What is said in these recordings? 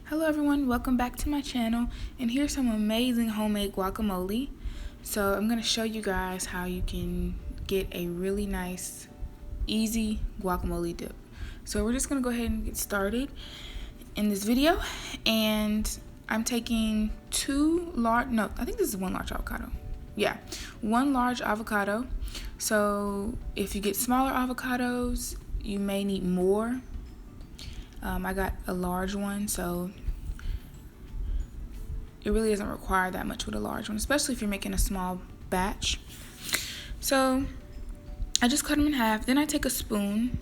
Hello everyone, welcome back to my channel, and here's some amazing homemade guacamole. So I'm going to show you guys how you can get a really nice, easy guacamole dip. So we're just going to go ahead and get started in this video, and I'm taking I think this is one large avocado. Yeah, one large avocado. So if you get smaller avocados, you may need more. I got a large one, so it really doesn't require that much with a large one, especially if you're making a small batch. So I just cut them in half. Then I take a spoon.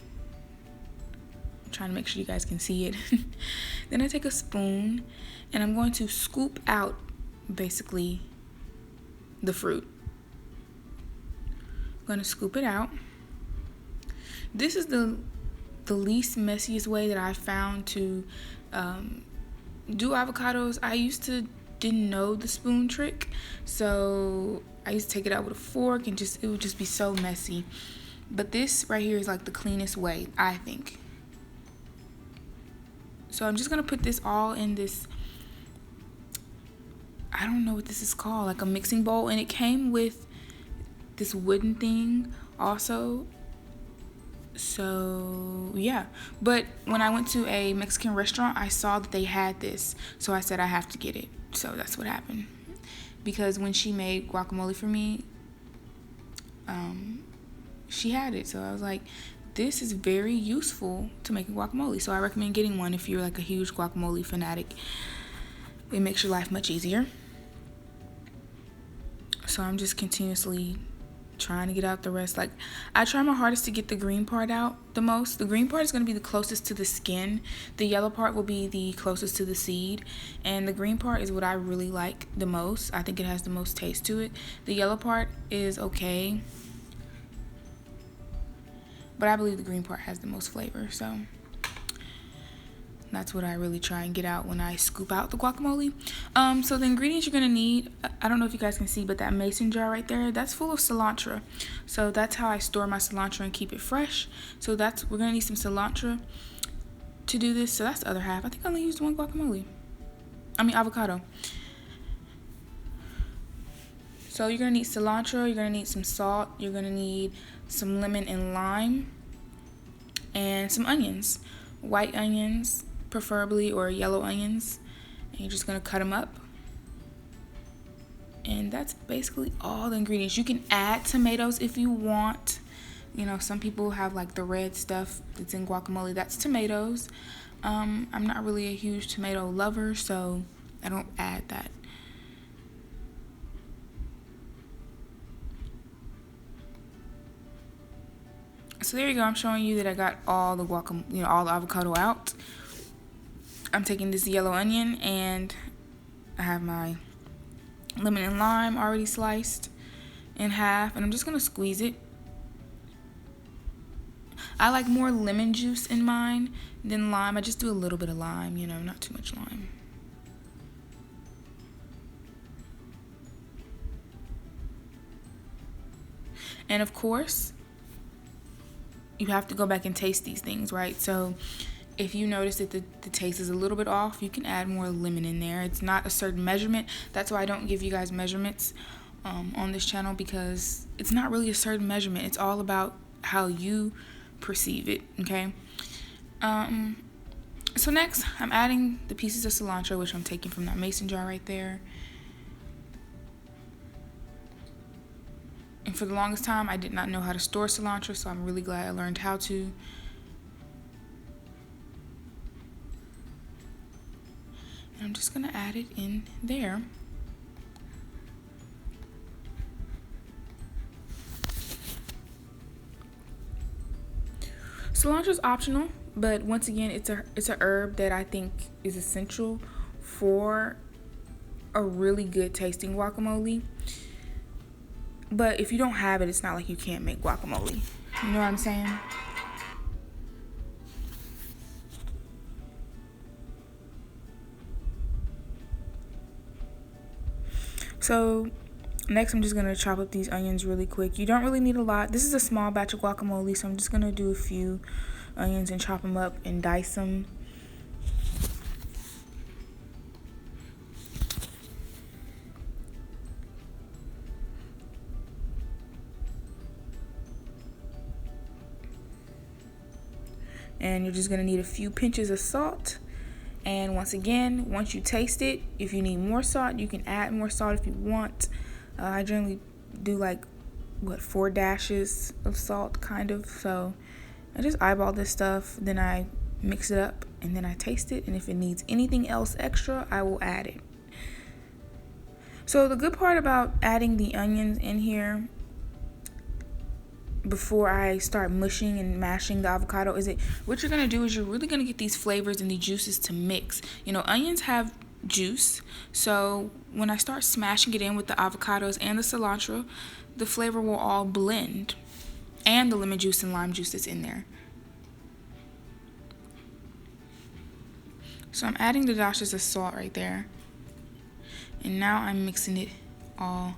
I'm trying to make sure you guys can see it. Then I take a spoon and I'm going to scoop out basically the fruit. I'm going to scoop it out. This is the least messiest way that I found to do avocados. I used to didn't know the spoon trick, so I used to take it out with a fork and it would just be so messy. But this right here is like the cleanest way, I think. So I'm just gonna put this all in this, I don't know what this is called, like a mixing bowl, and it came with this wooden thing also. So yeah, but when I went to a Mexican restaurant, I saw that they had this, so I said I have to get it. So that's what happened, because when she made guacamole for me, she had it, so I was like, this is very useful to make a guacamole. So I recommend getting one if you're like a huge guacamole fanatic. It makes your life much easier. So I'm just continuously trying to get out the rest. Like, I try my hardest to get the green part out the most. The green part is going to be the closest to the skin. The yellow part will be the closest to the seed, and the green part is what I really like the most. I think it has the most taste to it. The yellow part is okay, but I believe the green part has the most flavor, so that's what I really try and get out when I scoop out the guacamole. So the ingredients you're gonna need, I don't know if you guys can see, but that mason jar right there, that's full of cilantro. So that's how I store my cilantro and keep it fresh. So we're gonna need some cilantro to do this. So that's the other half. I think I only used one avocado. So you're gonna need cilantro, you're gonna need some salt, you're gonna need some lemon and lime, and some onions. White onions preferably, or yellow onions, and you're just gonna cut them up. And that's basically all the ingredients. You can add tomatoes if you want. You know, some people have like the red stuff that's in guacamole, that's tomatoes. I'm not really a huge tomato lover, so I don't add that. So there you go. I'm showing you that I got all the all the avocado out. I'm taking this yellow onion, and I have my lemon and lime already sliced in half, and I'm just gonna squeeze it. I like more lemon juice in mine than lime. I just do a little bit of lime, not too much lime. And of course, you have to go back and taste these things, right? So if you notice that the taste is a little bit off, you can add more lemon in there. It's not a certain measurement. That's why I don't give you guys measurements on this channel, because it's not really a certain measurement. It's all about how you perceive it, okay? So next, I'm adding the pieces of cilantro, which I'm taking from that mason jar right there. And for the longest time, I did not know how to store cilantro, so I'm really glad I learned how to. And I'm just gonna add it in there. Cilantro is optional, but once again, it's a herb that I think is essential for a really good tasting guacamole. But if you don't have it, it's not like you can't make guacamole. You know what I'm saying? So next, I'm just going to chop up these onions really quick. You don't really need a lot. This is a small batch of guacamole, so I'm just going to do a few onions and chop them up and dice them. then you're just gonna need a few pinches of salt. And once again, once you taste it, if you need more salt, you can add more salt if you want. I generally do like 4 dashes of salt, kind of. So I just eyeball this stuff, then I mix it up, and then I taste it, and if it needs anything else extra, I will add it. So the good part about adding the onions in here before I start mushing and mashing the avocado is what you're gonna do is you're really gonna get these flavors and the juices to mix. Onions have juice, so when I start smashing it in with the avocados and the cilantro, the flavor will all blend, and the lemon juice and lime juice that's in there. So I'm adding the dashes of salt right there. And now I'm mixing it all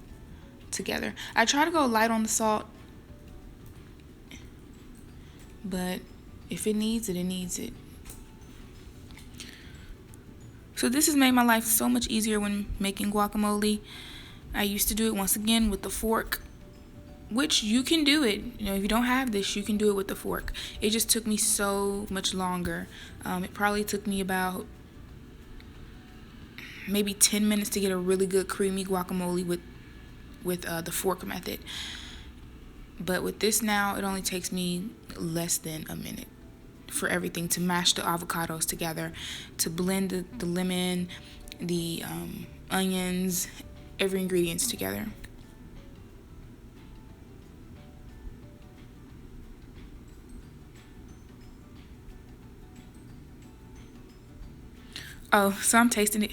together. I try to go light on the salt, but if it needs it, it needs it. So this has made my life so much easier when making guacamole. I used to do it once again with the fork, which you can do it. If you don't have this, you can do it with the fork. It just took me so much longer. It probably took me about maybe 10 minutes to get a really good creamy guacamole with the fork method. But with this now, it only takes me less than a minute for everything to mash the avocados together, to blend the lemon, the onions, every ingredients together. Oh, so I'm tasting it.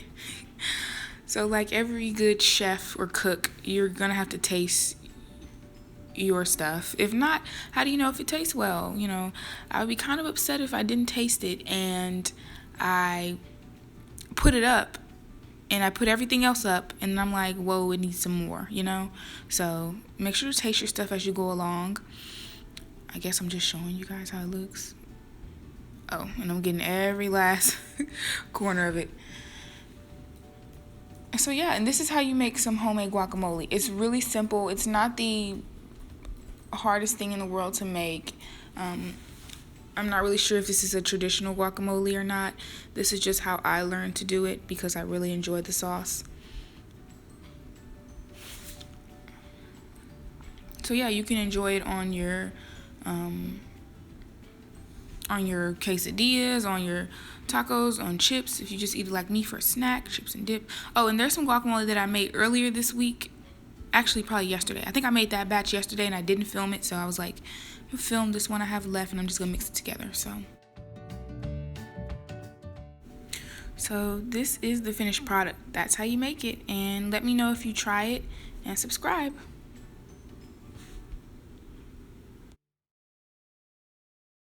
So like every good chef or cook, you're gonna have to taste your stuff. If not, how do you know if it tastes well? I would be kind of upset if I didn't taste it and I put it up and I put everything else up and I'm like, whoa, it needs some more, So make sure to taste your stuff as you go along. I guess I'm just showing you guys how it looks. Oh, and I'm getting every last corner of it. So yeah, and this is how you make some homemade guacamole. It's really simple. It's not the hardest thing in the world to make. I'm not really sure if this is a traditional guacamole or not. This is just how I learned to do it because I really enjoy the sauce. So yeah, you can enjoy it on your quesadillas, on your tacos, on chips. If you just eat it like me for a snack, chips and dip. Oh, and there's some guacamole that I made earlier this week. Actually, probably yesterday. I think I made that batch yesterday and I didn't film it. So I was like, I'll film this one I have left and I'm just going to mix it together. So this is the finished product. That's how you make it. And let me know if you try it and subscribe.